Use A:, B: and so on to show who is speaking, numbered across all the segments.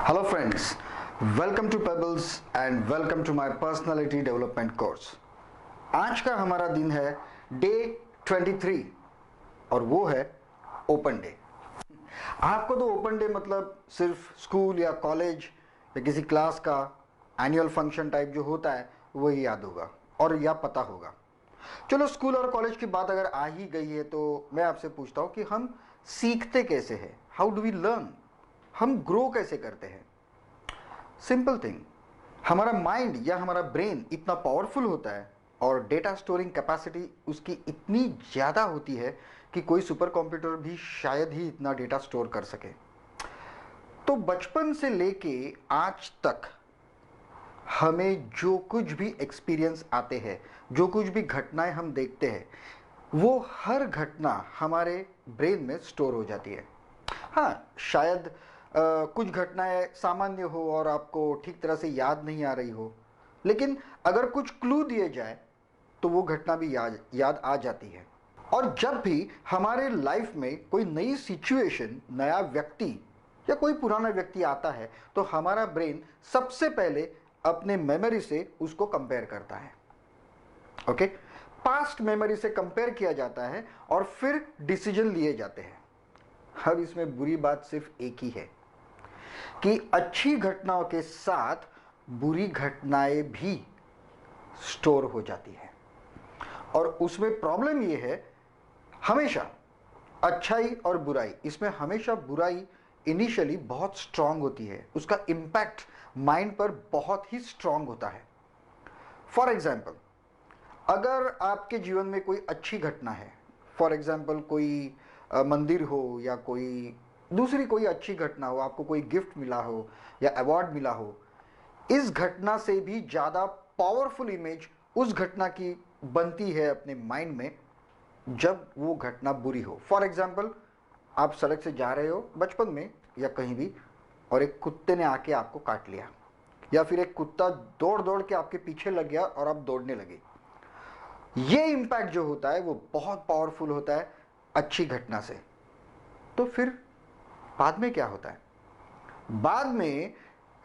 A: Hello friends, welcome to Pebbles and welcome to my personality development course। आज का हमारा दिन है डे 23 और वो है ओपन डे। आपको तो ओपन डे मतलब सिर्फ स्कूल या कॉलेज या किसी क्लास का एनुअल फंक्शन टाइप जो होता है वही याद होगा और या पता होगा। चलो स्कूल और कॉलेज की बात अगर आ ही गई है तो मैं आपसे पूछता हूँ कि हम सीखते कैसे हैं, हाउ डू वी लर्न, हम ग्रो कैसे करते हैं। सिंपल थिंग, हमारा माइंड या हमारा ब्रेन इतना पावरफुल होता है और डेटा स्टोरिंग कैपेसिटी उसकी इतनी ज़्यादा होती है कि कोई सुपर कंप्यूटर भी शायद ही इतना डेटा स्टोर कर सके। तो बचपन से लेके आज तक हमें जो कुछ भी एक्सपीरियंस आते हैं, जो कुछ भी घटनाएं हम देखते हैं, वो हर घटना हमारे ब्रेन में स्टोर हो जाती है। हाँ, शायद कुछ घटनाएं सामान्य हो और आपको ठीक तरह से याद नहीं आ रही हो, लेकिन अगर कुछ क्लू दिए जाए तो वो घटना भी याद आ जाती है। और जब भी हमारे लाइफ में कोई नई सिचुएशन, नया व्यक्ति या कोई पुराना व्यक्ति आता है तो हमारा ब्रेन सबसे पहले अपने मेमोरी से उसको कंपेयर करता है। ओके, पास्ट मेमोरी से कंपेयर किया जाता है और फिर डिसीजन लिए जाते हैं। अब इसमें बुरी बात सिर्फ एक ही है कि अच्छी घटनाओं के साथ बुरी घटनाएं भी स्टोर हो जाती है। और उसमें प्रॉब्लम ये है, हमेशा अच्छाई और बुराई, इसमें हमेशा बुराई इनिशियली बहुत स्ट्रांग होती है, उसका इम्पैक्ट माइंड पर बहुत ही स्ट्रांग होता है। फॉर एग्जाम्पल, अगर आपके जीवन में कोई अच्छी घटना है, फॉर एग्जाम्पल कोई मंदिर हो या कोई दूसरी कोई अच्छी घटना हो, आपको कोई गिफ्ट मिला हो या अवार्ड मिला हो, इस घटना से भी ज़्यादा पावरफुल इमेज उस घटना की बनती है अपने माइंड में जब वो घटना बुरी हो। फॉर एग्जाम्पल, आप सड़क से जा रहे हो बचपन में या कहीं भी और एक कुत्ते ने आके आपको काट लिया, या फिर एक कुत्ता दौड़ दौड़ के आपके पीछे लग गया और आप दौड़ने लगे। ये इम्पैक्ट जो होता है वो बहुत पावरफुल होता है अच्छी घटना से। तो फिर बाद में क्या होता है? बाद में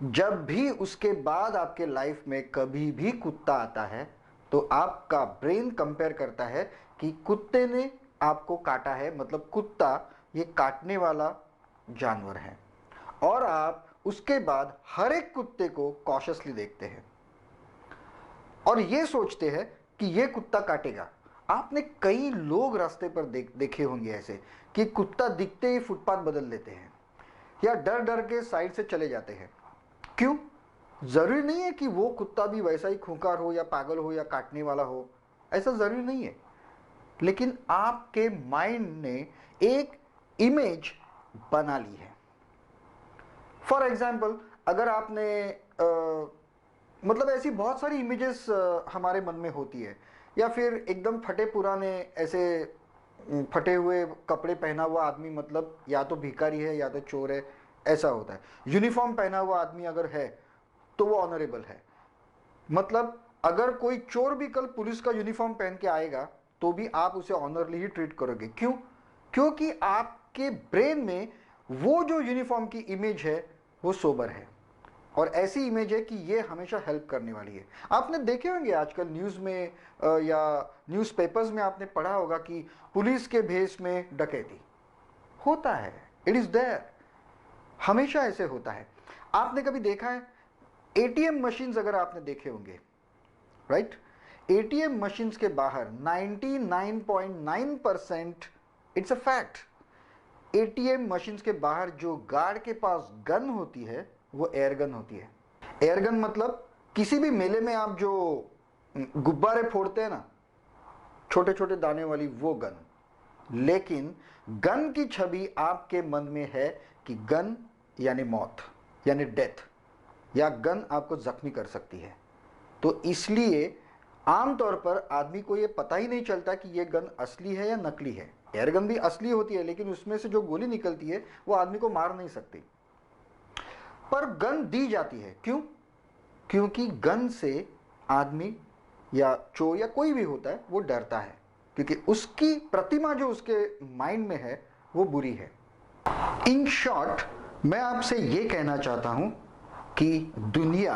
A: जब भी उसके बाद आपके लाइफ में कभी भी कुत्ता आता है तो आपका ब्रेन कंपेयर करता है कि कुत्ते ने आपको काटा है, मतलब कुत्ता ये काटने वाला जानवर है, और आप उसके बाद हर एक कुत्ते को कॉशियसली देखते हैं और ये सोचते हैं कि ये कुत्ता काटेगा। आपने कई लोग रास्ते पर देखे होंगे ऐसे कि कुत्ता दिखते ही फुटपाथ बदल लेते हैं या डर डर के साइड से चले जाते हैं। क्यों? जरूरी नहीं है कि वो कुत्ता भी वैसा ही खूंखार हो या पागल हो या काटने वाला हो, ऐसा जरूरी नहीं है, लेकिन आपके माइंड ने एक इमेज बना ली है। फॉर एग्जाम्पल, अगर आपने मतलब ऐसी बहुत सारी इमेजेस हमारे मन में होती है, या फिर एकदम फटे पुराने ऐसे फटे हुए कपड़े पहना हुआ आदमी मतलब या तो भिखारी है या तो चोर है, ऐसा होता है। यूनिफॉर्म पहना हुआ आदमी अगर है तो वो ऑनरेबल है, मतलब अगर कोई चोर भी कल पुलिस का यूनिफॉर्म पहन के आएगा तो भी आप उसे ऑनरली ही ट्रीट करोगे। क्यों? क्योंकि आपके ब्रेन में वो जो यूनिफॉर्म की इमेज है वो सोबर है और ऐसी इमेज है कि ये हमेशा हेल्प करने वाली है। आपने देखे होंगे आजकल न्यूज़ में या न्यूज़पेपर्स में आपने पढ़ा होगा कि पुलिस के भेष में डकैती होता है। इट इज़ देयर, हमेशा ऐसे होता है। आपने कभी देखा है एटीएम मशीन्स, अगर आपने देखे होंगे, राइट, एटीएम मशीन्स के बाहर 99.9%, it's a fact, ATM machines के बाहर जो गार्ड के पास गन होती है वो एयर गन होती है। एयर गन मतलब किसी भी मेले में आप जो गुब्बारे फोड़ते हैं ना, छोटे छोटे दाने वाली, वो गन। लेकिन गन की छवि आपके मन में है कि गन यानी मौत, यानी डेथ, या गन आपको जख्मी कर सकती है। तो इसलिए आमतौर पर आदमी को यह पता ही नहीं चलता कि यह गन असली है या नकली है। एयर गन भी असली होती है लेकिन उसमें से जो गोली निकलती है वो आदमी को मार नहीं सकती, पर गन दी जाती है। क्यों? क्योंकि गन से आदमी या चोर या कोई भी होता है वो डरता है, क्योंकि उसकी प्रतिमा जो उसके माइंड में है वो बुरी है। इन शॉर्ट, मैं आपसे ये कहना चाहता हूं कि दुनिया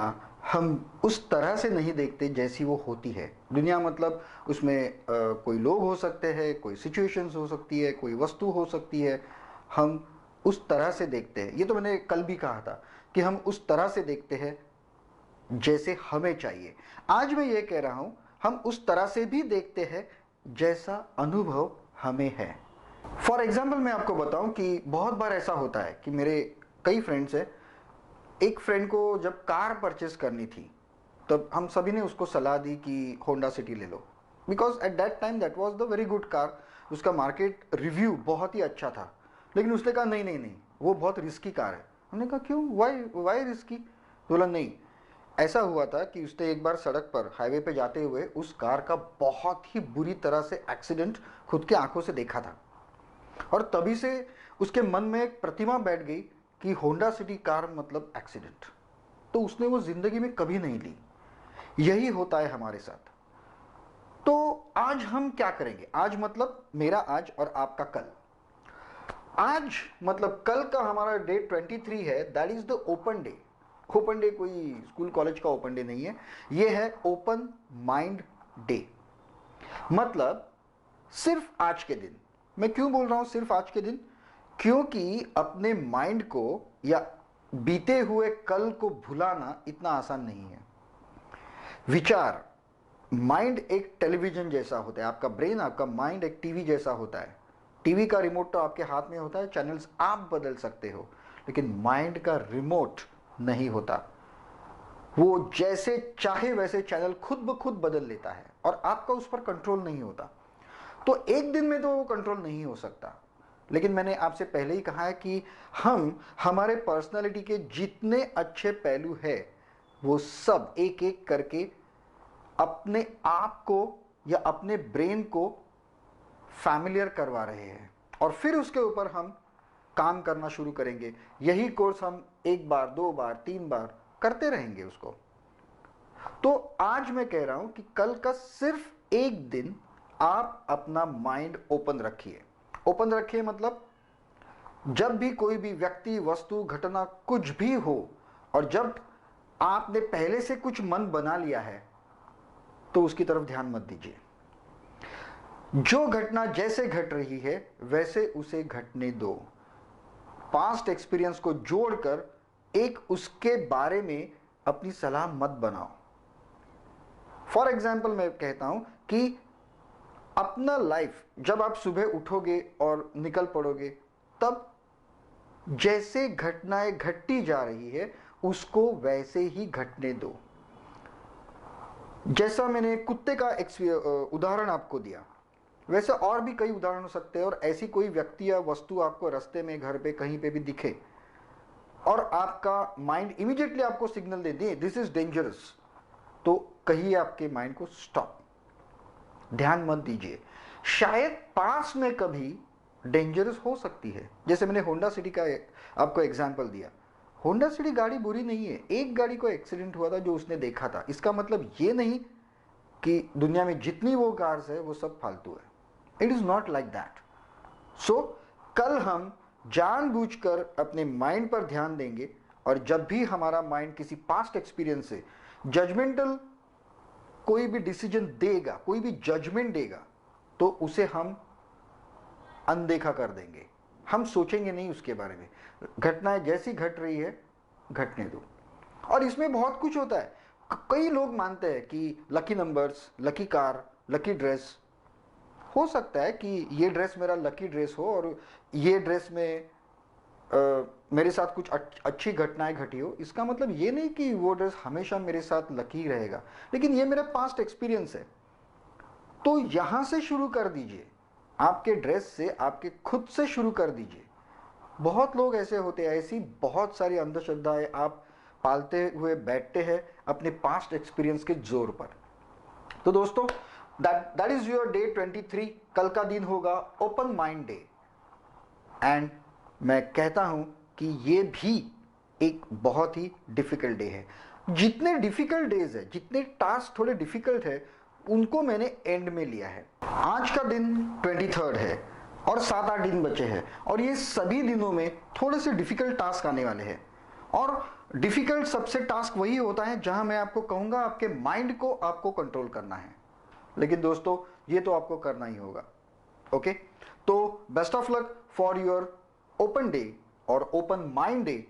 A: हम उस तरह से नहीं देखते जैसी वो होती है। दुनिया मतलब उसमें कोई लोग हो सकते हैं, कोई सिचुएशंस हो सकती है, कोई वस्तु हो सकती है। हम उस तरह से देखते हैं। ये तो मैंने कल भी कहा था कि हम उस तरह से देखते हैं जैसे हमें चाहिए। आज मैं ये कह रहा हूं, हम उस तरह से भी देखते हैं जैसा अनुभव हमें है। फॉर एग्जाम्पल मैं आपको बताऊं कि बहुत बार ऐसा होता है कि मेरे कई फ्रेंड्स हैं। एक फ्रेंड को जब कार परचेस करनी थी तब हम सभी ने उसको सलाह दी कि होंडा सिटी ले लो, because at that time that was the very good car. उसका मार्केट रिव्यू बहुत ही अच्छा था। लेकिन उसने कहा नहीं नहीं नहीं, वो बहुत रिस्की कार है। हमने कहा क्यों, वाई वाई रिस्की? बोला नहीं, ऐसा हुआ था कि उसने एक बार सड़क पर हाईवे पे जाते हुए उस कार का बहुत ही बुरी तरह से एक्सीडेंट खुद की आंखों से देखा था। और तभी से उसके मन में एक प्रतिमा बैठ गई कि होंडा सिटी कार मतलब एक्सीडेंट। तो उसने वो जिंदगी में कभी नहीं ली। यही होता है हमारे साथ। तो आज हम क्या करेंगे? आज मतलब मेरा आज और आपका कल। आज मतलब कल का हमारा डे 23 है, that is the open day. Open day कोई स्कूल कॉलेज का ओपन डे नहीं है, ये है ओपन माइंड डे। मतलब सिर्फ आज के दिन। मैं क्यों बोल रहा हूं सिर्फ आज के दिन? क्योंकि अपने माइंड को या बीते हुए कल को भुलाना इतना आसान नहीं है। विचार, माइंड एक टेलीविजन जैसा होता है। आपका ब्रेन, आपका माइंड एक टीवी जैसा होता है। टीवी का रिमोट तो आपके हाथ में होता है, चैनल्स आप बदल सकते हो, लेकिन माइंड का रिमोट नहीं होता। वो जैसे चाहे वैसे चैनल खुद ब खुद बदल लेता है और आपका उस पर कंट्रोल नहीं होता। तो एक दिन में तो वो कंट्रोल नहीं हो सकता। लेकिन मैंने आपसे पहले ही कहा है कि हम हमारे पर्सनालिटी के जितने अच्छे पहलू है वो सब एक एक करके अपने आप को या अपने ब्रेन को फैमिलियर करवा रहे हैं और फिर उसके ऊपर हम काम करना शुरू करेंगे। यही कोर्स हम एक बार, दो बार, तीन बार करते रहेंगे उसको। तो आज मैं कह रहा हूं कि कल का सिर्फ एक दिन आप अपना माइंड ओपन रखिए। ओपन रखिए मतलब जब भी कोई भी व्यक्ति, वस्तु, घटना कुछ भी हो और जब आपने पहले से कुछ मन बना लिया है तो उसकी तरफ ध्यान मत दीजिए। जो घटना जैसे घट रही है वैसे उसे घटने दो। पास्ट एक्सपीरियंस को जोड़कर एक उसके बारे में अपनी सलाह मत बनाओ। फॉर एग्जाम्पल मैं कहता हूं कि अपना लाइफ जब आप सुबह उठोगे और निकल पड़ोगे तब जैसे घटनाएं घटती जा रही है उसको वैसे ही घटने दो। जैसा मैंने कुत्ते का उदाहरण आपको दिया, वैसे और भी कई उदाहरण हो सकते हैं। और ऐसी कोई व्यक्ति या वस्तु आपको रास्ते में, घर पे, कहीं पे भी दिखे और आपका माइंड इमीडिएटली आपको signal they they this is dangerous, तो कहिए आपके माइंड को स्टॉप, ध्यान मत दीजिए। शायद पास में कभी डेंजरस हो सकती है। जैसे मैंने होंडा सिटी का आपको एग्जाम्पल दिया। होंडा सिटी गाड़ी बुरी नहीं है। एक गाड़ी को एक्सीडेंट हुआ था जो उसने देखा था। इसका मतलब ये नहीं कि दुनिया में जितनी वो कार्स है वो सब फालतू है। It is not like that. So कल हम जानबूझकर अपने माइंड पर ध्यान देंगे और जब भी हमारा माइंड किसी पास्ट एक्सपीरियंस से जजमेंटल कोई भी डिसीजन देगा, कोई भी जजमेंट देगा, तो उसे हम अनदेखा कर देंगे। हम सोचेंगे नहीं उसके बारे में। घटनाएं जैसी घट रही है घटने दो। और इसमें बहुत कुछ होता है। कई लोग मानते हैं कि lucky numbers, lucky car, lucky dress, हो सकता है कि ये ड्रेस मेरा लकी ड्रेस हो और ये ड्रेस में मेरे साथ कुछ अच्छी घटनाएं घटी हो। इसका मतलब ये नहीं कि वो ड्रेस हमेशा मेरे साथ लकी रहेगा, लेकिन ये मेरा पास्ट एक्सपीरियंस है। तो यहां से शुरू कर दीजिए, आपके ड्रेस से, आपके खुद से शुरू कर दीजिए। बहुत लोग ऐसे होते हैं, ऐसी बहुत सारी अंधश्रद्धाएं आप पालते हुए बैठते हैं अपने पास्ट एक्सपीरियंस के जोर पर। तो दोस्तों, दैट इज योर डे 23। कल का दिन होगा ओपन माइंड डे। एंड मैं कहता हूं कि ये भी एक बहुत ही डिफिकल्ट डे है। जितने डिफिकल्ट डेज है, जितने टास्क थोड़े डिफिकल्ट है, उनको मैंने एंड में लिया है। आज का दिन 23 है और 7-8 दिन बचे हैं और ये सभी दिनों में थोड़े से डिफिकल्ट टास्क आने वाले हैं। और डिफिकल्ट सबसे टास्क वही होता है जहां मैं आपको कहूंगा आपके माइंड को आपको कंट्रोल करना है, लेकिन दोस्तों ये तो आपको करना ही होगा। ओके, तो best of luck for your open day और ओपन माइंड डे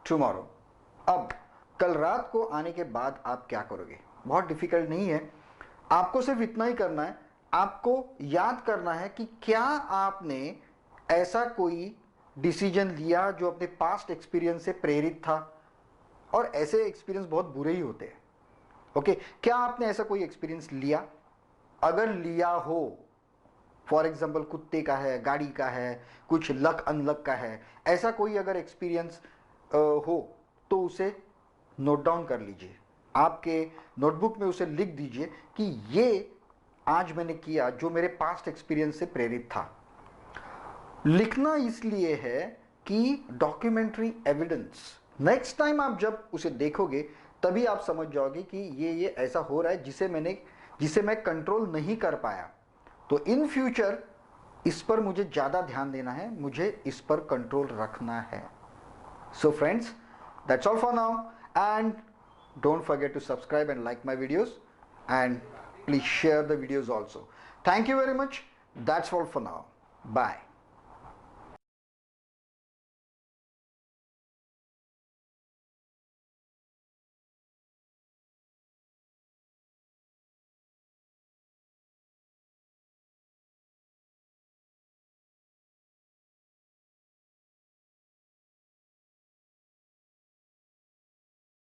A: टुमारो। अब कल रात को आने के बाद आप क्या करोगे, बहुत डिफिकल्ट नहीं है, आपको सिर्फ इतना ही करना है, आपको याद करना है कि क्या आपने ऐसा कोई डिसीजन लिया जो अपने पास्ट एक्सपीरियंस से प्रेरित था, और ऐसे एक्सपीरियंस बहुत बुरे ही होते हैं। ओके, क्या आपने ऐसा कोई एक्सपीरियंस लिया? अगर लिया हो, फॉर एग्जाम्पल कुत्ते का है, गाड़ी का है, कुछ लक अनलक का है, ऐसा कोई अगर एक्सपीरियंस हो तो उसे नोट डाउन कर लीजिए, आपके नोटबुक में उसे लिख दीजिए कि ये आज मैंने किया जो मेरे पास्ट एक्सपीरियंस से प्रेरित था। लिखना इसलिए है कि डॉक्यूमेंट्री एविडेंस, नेक्स्ट टाइम आप जब उसे देखोगे तभी आप समझ जाओगे कि ये ऐसा हो रहा है जिसे मैं कंट्रोल नहीं कर पाया, तो इन फ्यूचर इस पर मुझे ज़्यादा ध्यान देना है, मुझे इस पर कंट्रोल रखना है। So friends, that's all for now, and don't forget to subscribe and like my videos, and please share the videos also. Thank you very much. That's all for now. Bye.